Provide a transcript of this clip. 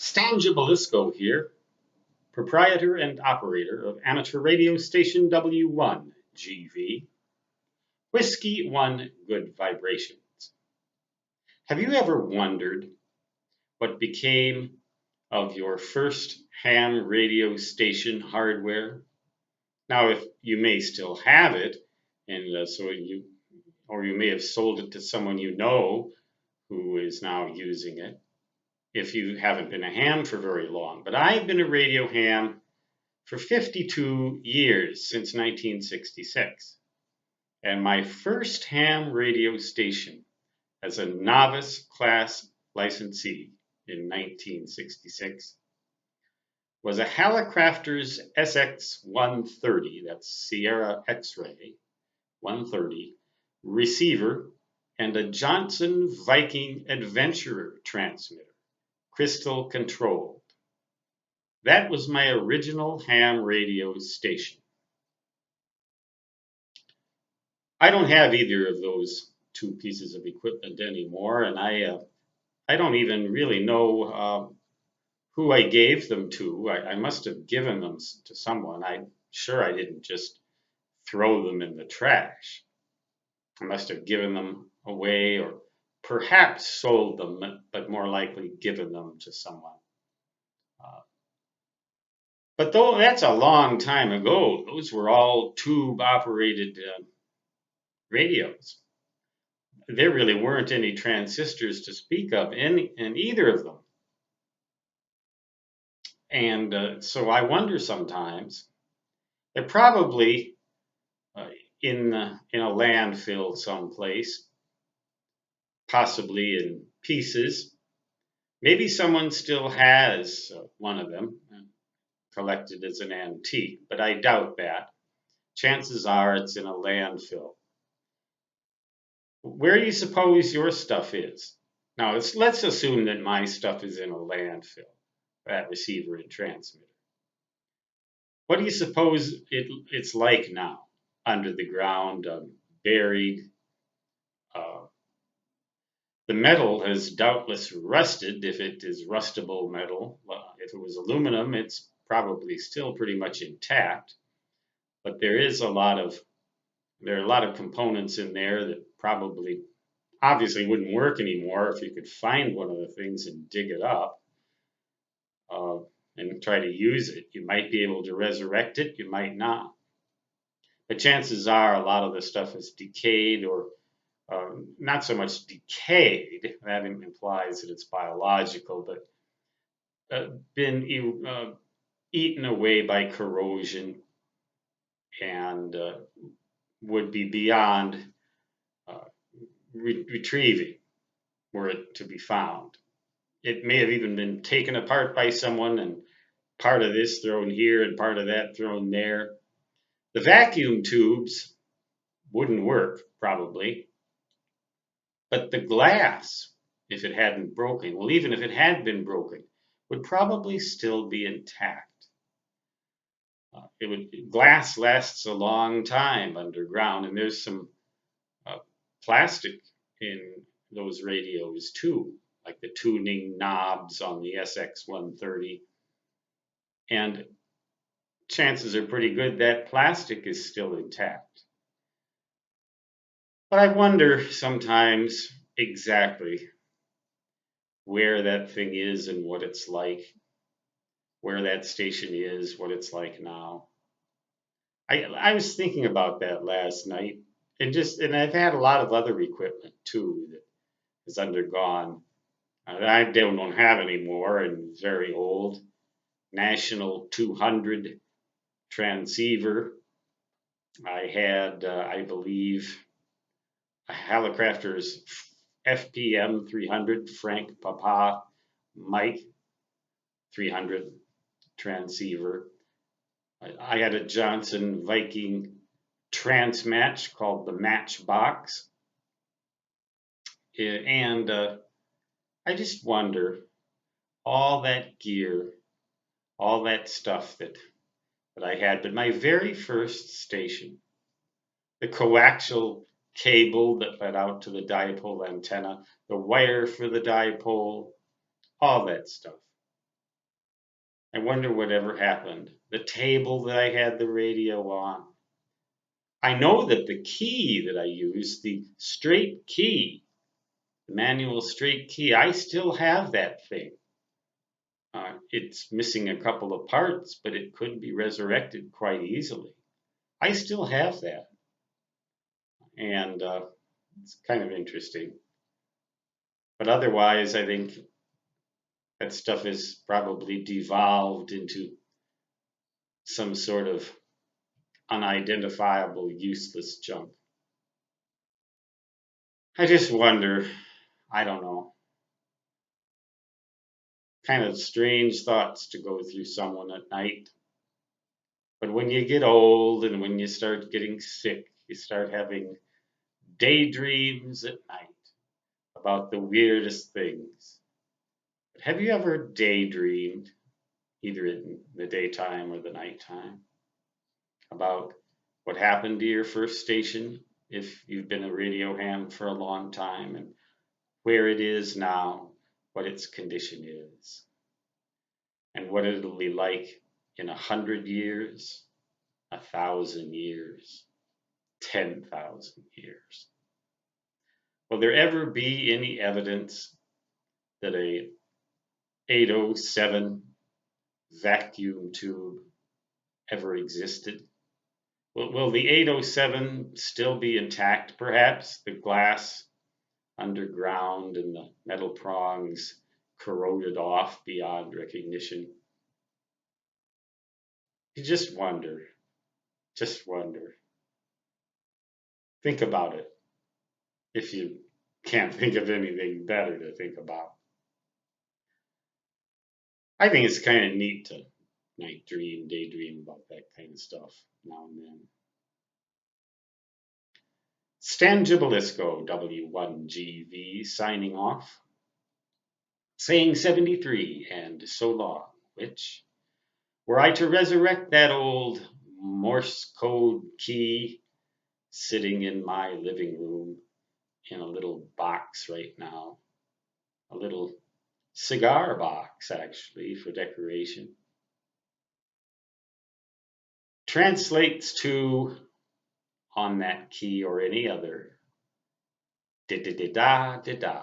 Stan Gibilisco here, proprietor and operator of amateur radio station W1GV, Whiskey 1 Good Vibrations. Have you ever wondered what became of your first ham radio station hardware? Now, if you may still have it, and or you may have sold it to someone you know who is now using it, if you haven't been a ham for very long. But I've been a radio ham for 52 years, since 1966. And my first ham radio station as a novice class licensee in 1966 was a Hallicrafters SX130, that's Sierra X-ray 130, receiver, and a Johnson Viking Adventurer transmitter, crystal controlled. That was my original ham radio station. I don't have either of those two pieces of equipment anymore, and I don't even really know who I gave them to. I must have given them to someone. I'm sure I didn't just throw them in the trash. I must have given them away or perhaps sold them, but more likely given them to someone. But though that's a long time ago, those were all tube-operated radios. There really weren't any transistors to speak of in either of them. And so I wonder sometimes, they're probably in a landfill someplace, possibly in pieces. Maybe someone still has one of them collected as an antique, but I doubt that. Chances are it's in a landfill. Where do you suppose your stuff is? Now, let's assume that my stuff is in a landfill, that receiver and transmitter. What do you suppose it's like now? Under the ground, buried. The metal has doubtless rusted, if it is rustable metal. If it was aluminum, it's probably still pretty much intact. But there are a lot of components in there that probably obviously wouldn't work anymore if you could find one of the things and dig it up and try to use it. You might be able to resurrect it, you might not. But chances are a lot of the stuff is decayed or not so much decayed, that implies that it's biological, but been eaten away by corrosion and would be beyond retrieving were it to be found. It may have even been taken apart by someone and part of this thrown here and part of that thrown there. The vacuum tubes wouldn't work, probably. But the glass, if it hadn't broken, well, even if it had been broken, would probably still be intact. Glass lasts a long time underground, and there's some plastic in those radios too, like the tuning knobs on the SX130. And chances are pretty good that plastic is still intact. But I wonder sometimes exactly where that thing is and what it's like, where that station is, what it's like now. I was thinking about that last night, and I've had a lot of other equipment too that has undergone. I don't have anymore and is very old. National 200 transceiver. I had, I believe, a Hallicrafters FPM 300 Frank Papa Mike 300 transceiver. I had a Johnson Viking Transmatch called the Matchbox. And I just wonder, all that gear, all that stuff that I had, but my very first station, the coaxial cable that led out to the dipole antenna, the wire for the dipole, all that stuff. I wonder whatever happened. The table that I had the radio on. I know that the key that I used, the straight key, the manual straight key, I still have that thing. It's missing a couple of parts, but it could be resurrected quite easily. I still have that, and it's kind of interesting. But otherwise, I think that stuff is probably devolved into some sort of unidentifiable, useless junk. I just wonder, I don't know, kind of strange thoughts to go through someone at night. But when you get old and when you start getting sick, you start having daydreams at night about the weirdest things. But have you ever daydreamed, either in the daytime or the nighttime, about what happened to your first station if you've been a radio ham for a long time, and where it is now, what its condition is, and what it'll be like in 100 years, 1,000 years, 10,000 years? Will there ever be any evidence that a 807 vacuum tube ever existed? Will the 807 still be intact, perhaps? The glass underground and the metal prongs corroded off beyond recognition? You just wonder. Just wonder. Think about it if you can't think of anything better to think about. I think it's kind of neat to night dream, daydream about that kind of stuff now and then. Stan Gibilisco, W1GV, signing off, saying 73 and so long, which, were I to resurrect that old Morse code key sitting in my living room in a little box right now, a little cigar box actually for decoration, translates to, on that key or any other, da da da da da da.